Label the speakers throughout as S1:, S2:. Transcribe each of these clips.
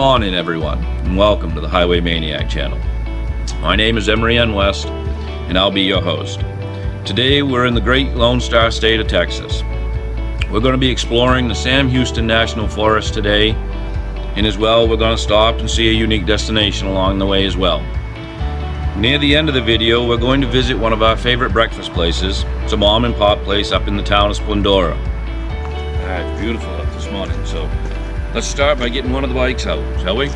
S1: morning, everyone, and welcome to the Highway Maniac channel. My name is Emery N. West, and I'll be your host. Today we're in the great Lone Star State of Texas. We're going to be exploring the Sam Houston National Forest today, and as well we're going to stop and see a unique destination along the way as well. Near the end of the video, we're going to visit one of our favorite breakfast places. It's a mom and pop place up in the town of Splendora. It's beautiful up this morning, so let's start by getting one of the bikes out, shall we? So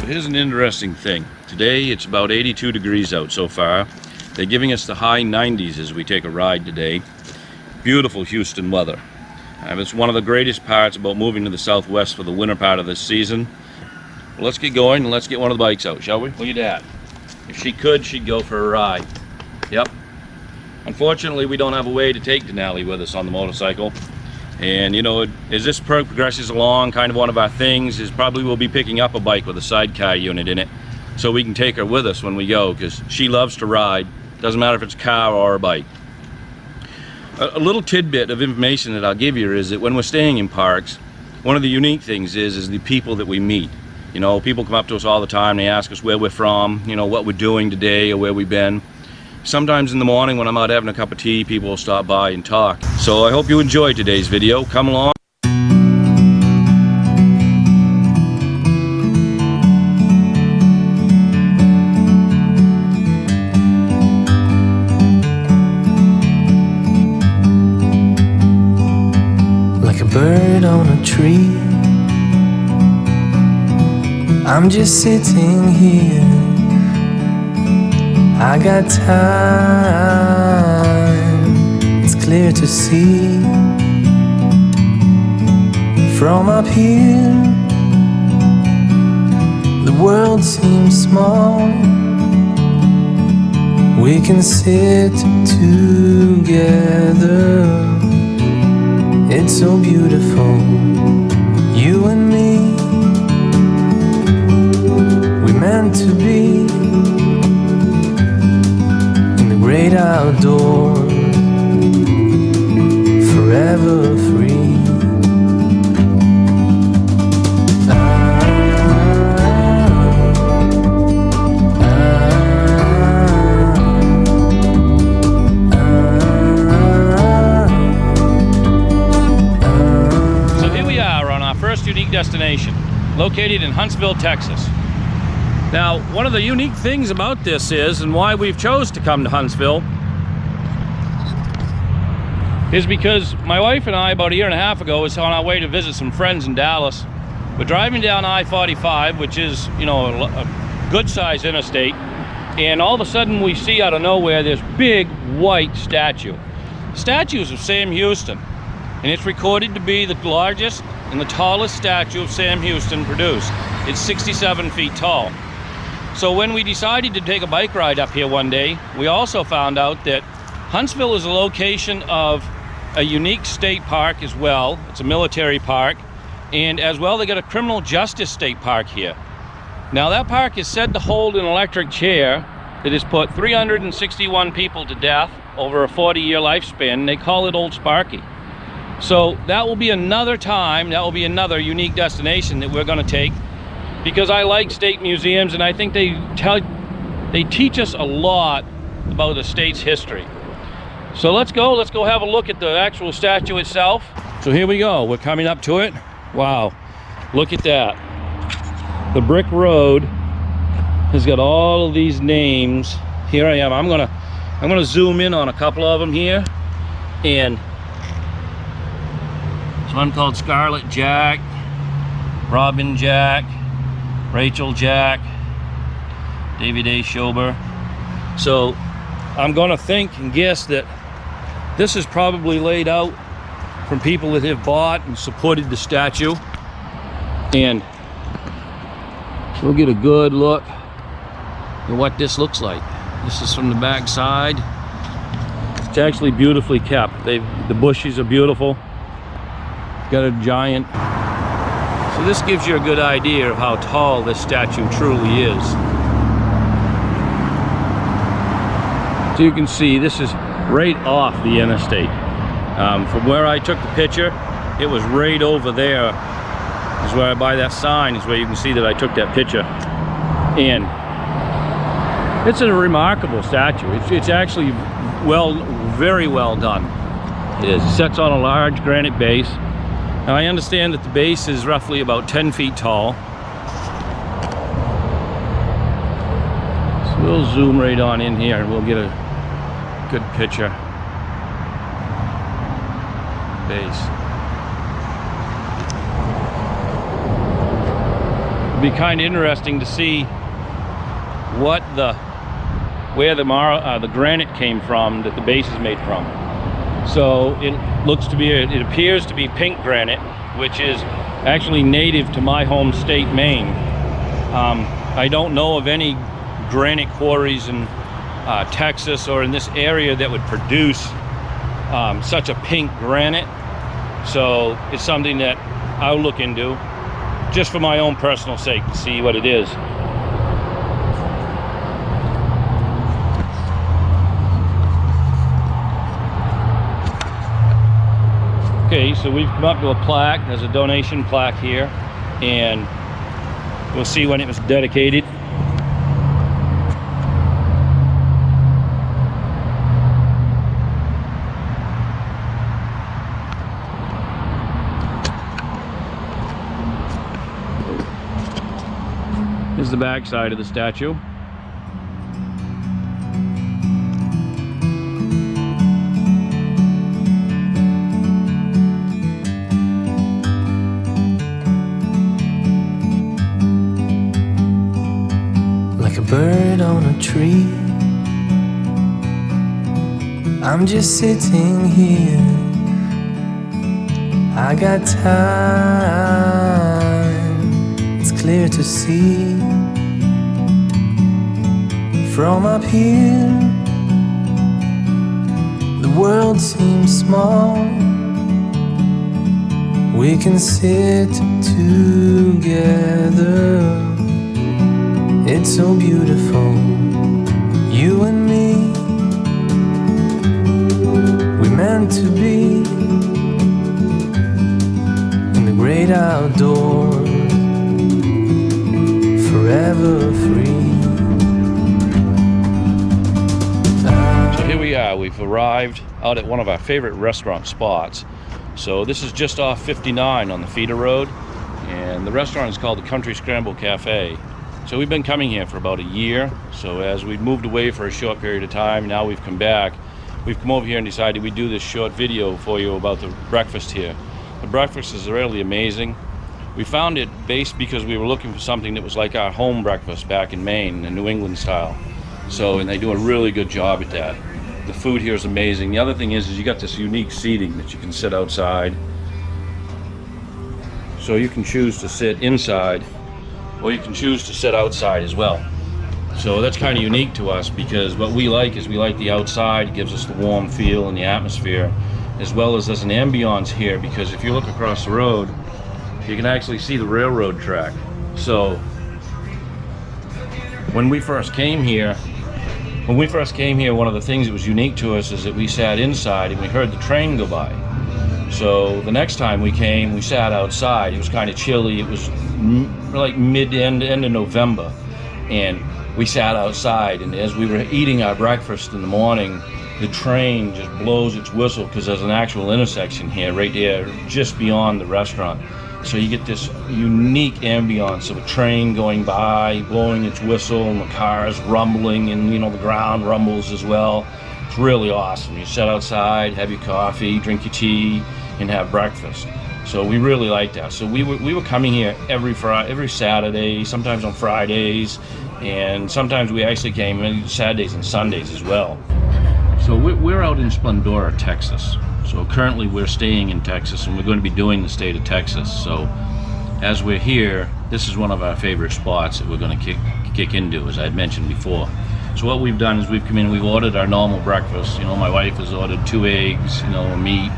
S1: here's an interesting thing. Today it's about 82 degrees out so far. They're giving us the high 90s as we take a ride today. Beautiful Houston weather. It's one of the greatest parts about moving to the southwest for the winter part of this season. Well, let's get going and let's get one of the bikes out, shall we? Look at that. If she could, she'd go for a ride. Yep. Unfortunately, we don't have a way to take Denali with us on the motorcycle. And you know, as this progresses along, kind of one of our things is probably we'll be picking up a bike with a sidecar unit in it so we can take her with us when we go, because she loves to ride. Doesn't matter if it's a car or a bike. A little tidbit of information that I'll give you is that when we're staying in parks, one of the unique things is the people that we meet. You know, people come up to us all the time, they ask us where we're from, you know, what we're doing today or where we've been. Sometimes in the morning when I'm out having a cup of tea, people will stop by and talk. So I hope you enjoyed today's video. Come along.
S2: Like a bird on a tree, I'm just sitting here. I got time, it's clear to see. From up here, the world seems small. We can sit together. It's so beautiful, you and me. We're meant to be in the great outdoors, forever free.
S1: Unique destination located in Huntsville, Texas. Now, one of the unique things about this is, and why we've chose to come to Huntsville, is because my wife and I about a year and a half ago was on our way to visit some friends in Dallas. We're driving down I-45, which is, you know, a good size interstate, and all of a sudden we see out of nowhere this big white statue. Statues of Sam Houston, and it's recorded to be the largest and the tallest statue of Sam Houston produced. It's 67 feet tall. So when we decided to take a bike ride up here one day, we also found out that Huntsville is a location of a unique state park as well. It's a military park, and as well they got a criminal justice state park here. Now that park is said to hold an electric chair that has put 361 people to death over a 40-year lifespan. They call it Old Sparky. So that will be another time, that will be another unique destination that we're going to take, because I like state museums and I think they teach us a lot about the state's history. So let's go have a look at the actual statue itself. So here we go, we're coming up to it. Wow, look at that. The brick road has got all of these names. Here I am, I'm gonna zoom in on a couple of them here, and there's one called Scarlet Jack, Robin Jack, Rachel Jack, David A. Schober. So I'm gonna think and guess that this is probably laid out from people that have bought and supported the statue. And we'll get a good look at what this looks like. This is from the back side. It's actually beautifully kept. The bushes are beautiful. Got a giant. So this gives you a good idea of how tall this statue truly is. So you can see this is right off the interstate. From where I took the picture, it was right over there. Is where I buy that sign, is where you can see that I took that picture. And it's a remarkable statue. It's actually very well done. It sits on a large granite base. Now I understand that the base is roughly about 10 feet tall. So we'll zoom right on in here and we'll get a good picture. Base. It'd be kind of interesting to see where the granite came from that the base is made from. So it appears to be pink granite, which is actually native to my home state, Maine. I don't know of any granite quarries in Texas or in this area that would produce such a pink granite. So it's something that I'll look into just for my own personal sake to see what it is. Okay, so we've come up to a plaque. There's a donation plaque here, and we'll see when it was dedicated. This is the back side of the statue.
S2: Like a bird on a tree, I'm just sitting here. I got time, it's clear to see. From up here, the world seems small. We can sit together. It's so beautiful, you and me. We're meant to be in the great outdoors, forever free.
S1: Here we are, we've arrived out at one of our favorite restaurant spots. So this is just off 59 on the feeder road, and the restaurant is called the Country Scrambled Café. So we've been coming here for about a year. So as we've moved away for a short period of time, now we've come back. We've come over here and decided we'd do this short video for you about the breakfast here. The breakfast is really amazing. We found it based because we were looking for something that was like our home breakfast back in Maine, in New England style. So, and they do a really good job at that. The food here is amazing. The other thing is you got this unique seating that you can sit outside. So you can choose to sit inside, or you can choose to sit outside as well. So that's kind of unique to us, because what we like is we like the outside. It gives us the warm feel and the atmosphere, as well as there's an ambiance here, because if you look across the road, you can actually see the railroad track. So when we first came here, one of the things that was unique to us is that we sat inside and we heard the train go by. So the next time we came, we sat outside. It was kind of chilly. It was like end of November, and we sat outside. And as we were eating our breakfast in the morning, the train just blows its whistle, because there's an actual intersection here, right there, just beyond the restaurant. So you get this unique ambiance of a train going by, blowing its whistle, and the cars rumbling, and you know, the ground rumbles as well. It's really awesome. You sit outside, have your coffee, drink your tea, and have breakfast. So we really like that. So we were coming here every Saturday, sometimes on Fridays, and sometimes we actually came on Saturdays and Sundays as well. So we're out in Splendora, Texas. So currently we're staying in Texas, and we're going to be doing the state of Texas. So as we're here, this is one of our favorite spots that we're going to kick into, as I had mentioned before. So what we've done is we've come in, we've ordered our normal breakfast. You know, my wife has ordered 2 eggs, you know, meat,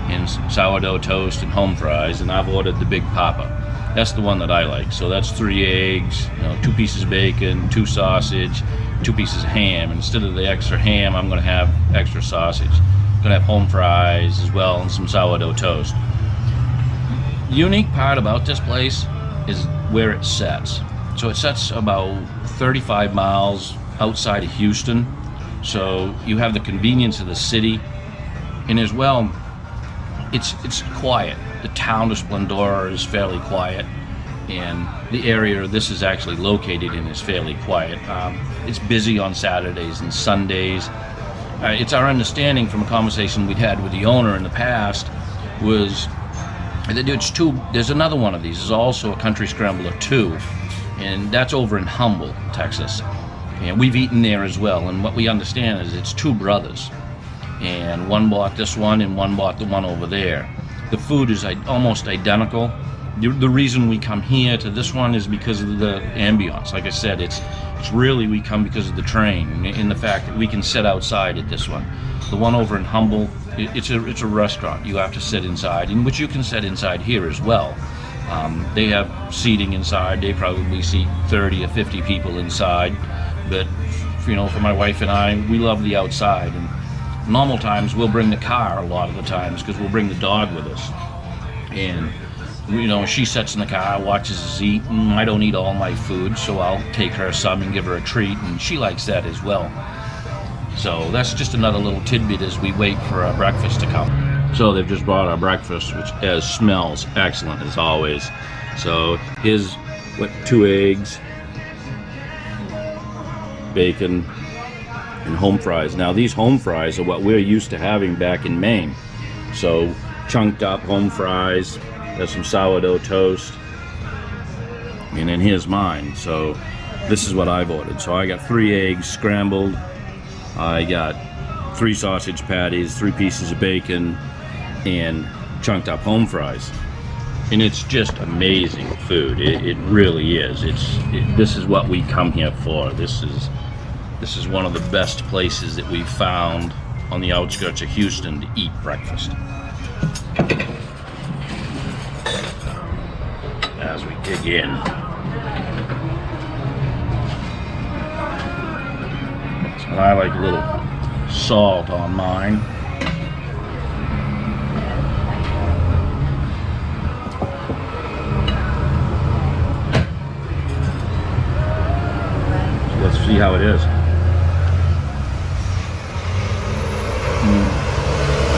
S1: and sourdough toast and home fries, and I've ordered the Big Papa. That's the one that I like. So that's 3 eggs, 2 pieces of bacon, 2 sausage, 2 pieces of ham. Instead of the extra ham, I'm going to have extra sausage. I'm going to have home fries as well and some sourdough toast. The unique part about this place is where it sets. So it sets about 35 miles outside of Houston. So you have the convenience of the city, and as well, it's quiet. The town of Splendora is fairly quiet, and the area this is actually located in is fairly quiet. It's busy on Saturdays and Sundays. It's our understanding from a conversation we'd had with the owner in the past was that there's another one of these. There's also a Country Scrambler 2, and that's over in Humble, Texas. And we've eaten there as well, and what we understand is it's 2 brothers. And one bought this one and one bought the one over there. The food is almost identical. The reason we come here to this one is because of the ambiance. Like I said, it's really we come because of the train and the fact that we can sit outside at this one. The one over in Humble, it's a restaurant. You have to sit inside, in which you can sit inside here as well. They have seating inside. They probably seat 30 or 50 people inside. But for my wife and I, we love the outside. And normal times we'll bring the car a lot of the times because we'll bring the dog with us. And she sits in the car, watches us eat, and I don't eat all my food, so I'll take her some and give her a treat, and she likes that as well. So that's just another little tidbit as we wait for our breakfast to come. So they've just brought our breakfast, which smells excellent as always. So here's 2 eggs, bacon, and home fries. Now these home fries are what we're used to having back in Maine. So chunked up home fries, there's some sourdough toast, and then here's mine. So this is what I've ordered. So I got 3 eggs scrambled, I got 3 sausage patties, 3 pieces of bacon, and chunked up home fries. And it's just amazing food. It really is. This is what we come here for. This is one of the best places that we've found on the outskirts of Houston to eat breakfast. As we dig in. So I like a little salt on mine. Let's see how it is.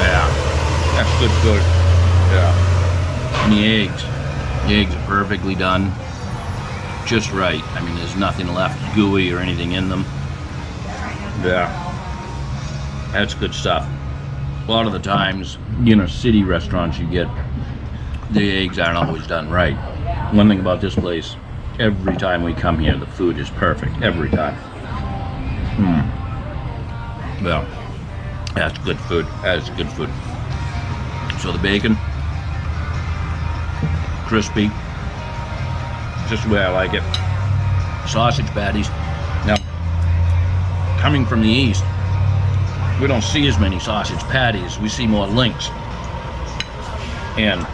S1: Yeah, that's good food. Yeah. And the eggs are perfectly done. Just right. I mean, there's nothing left gooey or anything in them. Yeah. That's good stuff. A lot of the times, city restaurants you get, the eggs aren't always done right. One thing about this place, every time we come here, the food is perfect. Every time. Well, that's good food. That is good food. So the bacon, crispy, just the way I like it. Sausage patties. Now, coming from the east, we don't see as many sausage patties. We see more links. And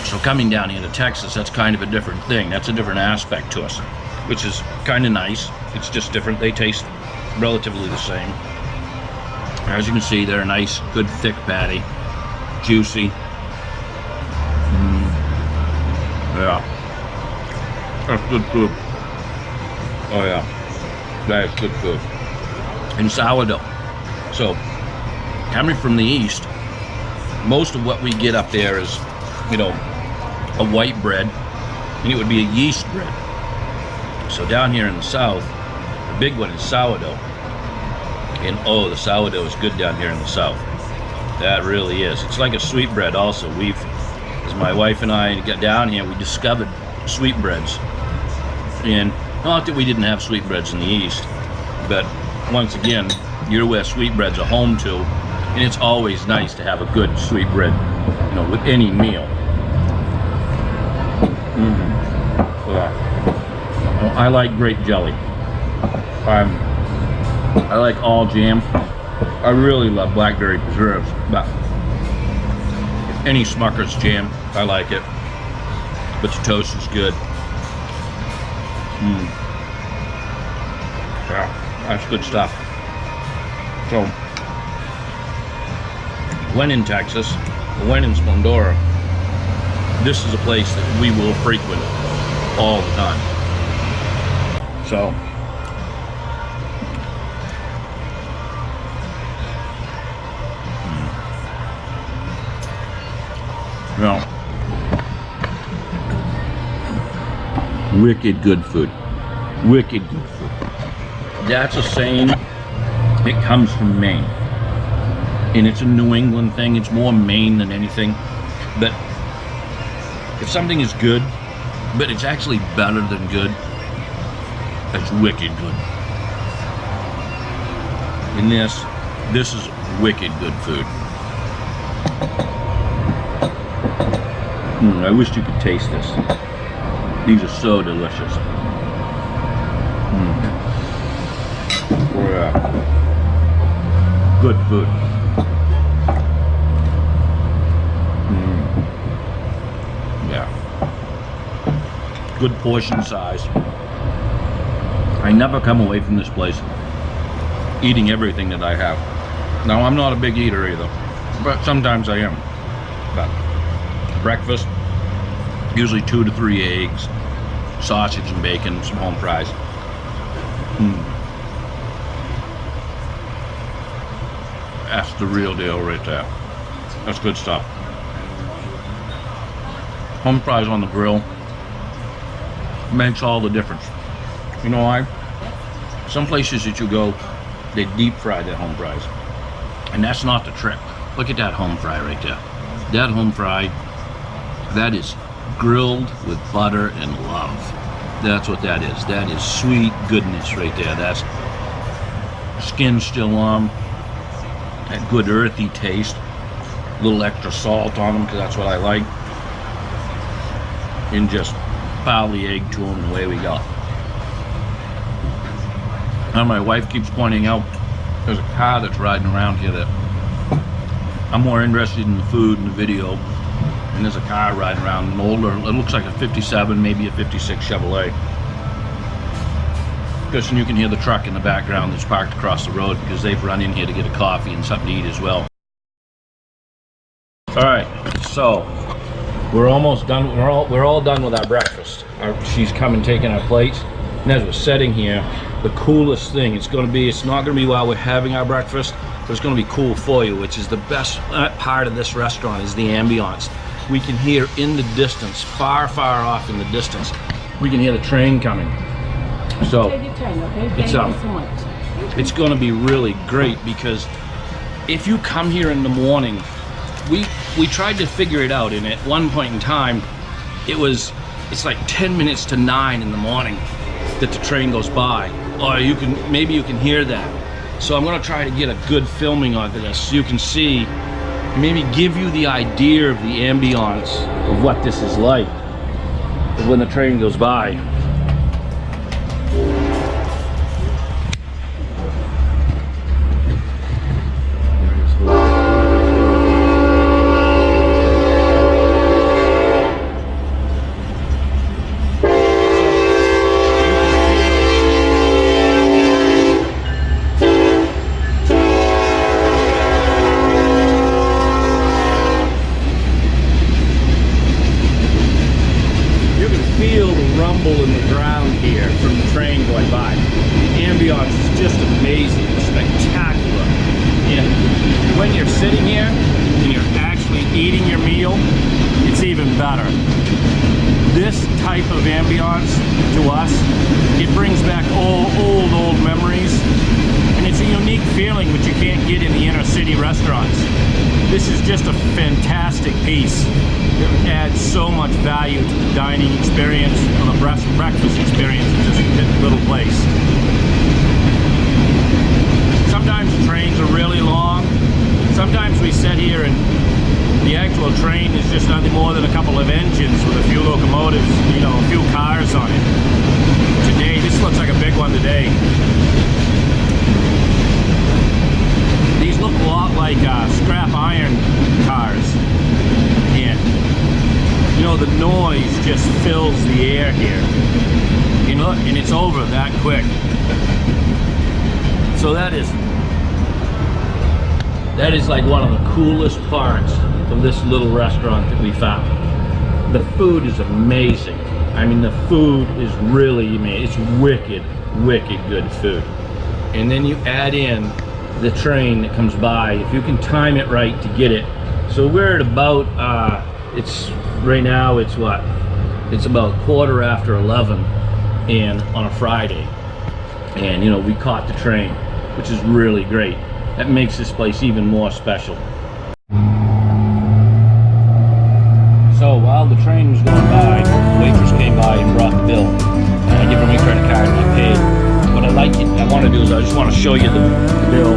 S1: so coming down here to Texas, that's kind of a different thing. That's a different aspect to us, which is kind of nice. It's just different. They taste relatively the same. As you can see, they're a nice, good, thick patty. Juicy. Yeah. That's good food. Oh yeah. That is good food. And sourdough. So, coming from the east, most of what we get up there is, a white bread, and it would be a yeast bread. So down here in the south, the big one is sourdough. And the sourdough is good down here in the south. That really is. It's like a sweet bread also. As my wife and I got down here, we discovered sweetbreads. And not that we didn't have sweetbreads in the east, but once again, you're where sweetbreads are home to, and it's always nice to have a good sweetbread, with any meal. I like grape jelly. I like all jam. I really love blackberry preserves, but any Smucker's jam, I like it. but the toast is good. Yeah, that's good stuff. So, when in Texas, when in Splendora, this is a place that we will frequent all the time. So, you know, wicked good food. Wicked good food. That's a saying. It comes from Maine. And it's a New England thing. It's more Maine than anything. But if something is good, but it's actually better than good, that's wicked good. And this is wicked good food. I wish you could taste this. These are so delicious. Good food. Yeah. Good portion size. I never come away from this place eating everything that I have. Now, I'm not a big eater either, but sometimes I am. But breakfast, usually 2 to 3 eggs, sausage and bacon, some home fries. That's the real deal right there. That's good stuff. Home fries on the grill makes all the difference. You know why? Some places that you go, they deep fry their home fries. And that's not the trick. Look at that home fry right there. That home fry, that is grilled with butter and love. That's what that is. That is sweet goodness right there. That's skin still on. That good earthy taste. A little extra salt on them, because that's what I like. And just pile the egg to them and away we go. Now my wife keeps pointing out there's a car that's riding around here that I'm more interested in the food and the video. And there's a car riding around, an older, it looks like a 57, maybe a 56 Chevrolet. Because you can hear the truck in the background that's parked across the road, because they've run in here to get a coffee and something to eat as well. All right, so we're almost done. We're all done with our breakfast. She's come and taken our plates. And as we're sitting here, the coolest thing it's not going to be while we're having our breakfast, but it's going to be cool for you, which is the best part of this restaurant is the ambiance. We can hear in the distance, far, far off in the distance, we can hear the train coming. So
S3: Take your time, okay? Thank you so much.
S1: It's going to be really great, because if you come here in the morning, we tried to figure it out, and at one point in time, it's like 10 minutes to 9 in the morning that the train goes by. Or maybe you can hear that. So I'm going to try to get a good filming of this so you can see, maybe give you the idea of the ambiance of what this is like when the train goes by. In the ground here from the train going by. The ambiance is just amazing, spectacular. And when you're sitting here and you're actually eating your meal, it's even better. This type of ambiance to us, it brings back old memories, and it's a unique feeling which you can't get in the inner city restaurants. This is just a fantastic piece. It adds so much value to the dining experience, or the breakfast experience in this little place. Sometimes the trains are really long. Sometimes we sit here and the actual train is just nothing more than a couple of engines with a few locomotives, you know, a few cars on it. Today, this looks like a big one today. These look a lot like scrap iron cars. And, you know, the noise just and it's over that quick. So that is like one of the coolest parts of this little restaurant that we found. The food is amazing. I mean, the food is really amazing. It's wicked good food. And then you add in the train that comes by. If you can time it right to get it. So we're at about, right now it's what? It's about 11:15 and on a Friday. And you know, we caught the train, which is really great. That makes this place even more special. So while the train was going by, the waitress came by and brought the bill. And I give her my credit card and I paid. What I want to do is I just want to show you the bill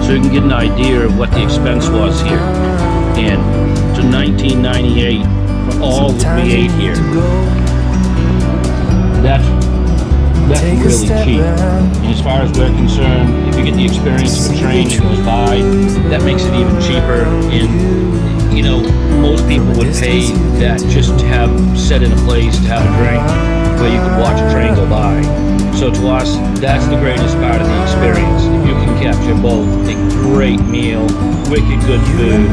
S1: so you can get an idea of what the expense was here. And to $19.98 for all that we ate here. That's really cheap. And as far as we're concerned, if you get the experience of a train that goes by, that makes it even cheaper. And you know, most people would pay that just to have set in a place to have a drink where you could watch a train go by. So to us, that's the greatest part of the experience. If you can capture both a great meal, wicked good food,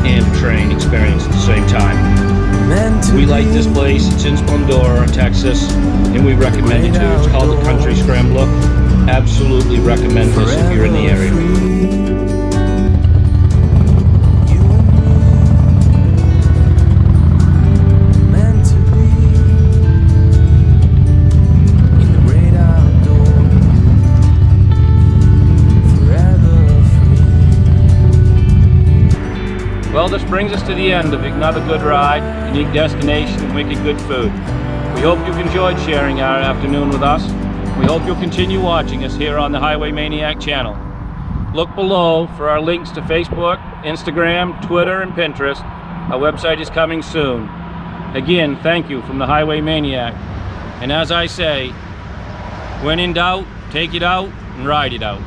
S1: and a train experience at the same time. We like this place. It's in Splendora, Texas, and we recommend it too. It's called the Country Scrambled. Absolutely recommend this if you're in the area. Well, this brings us to the end of another good ride, unique destination, and wicked good food. We hope you've enjoyed sharing our afternoon with us. We hope you'll continue watching us here on the Highway Maniac channel. Look below for our links to Facebook, Instagram, Twitter, and Pinterest. Our website is coming soon. Again, thank you from the Highway Maniac. And as I say, when in doubt, take it out and ride it out.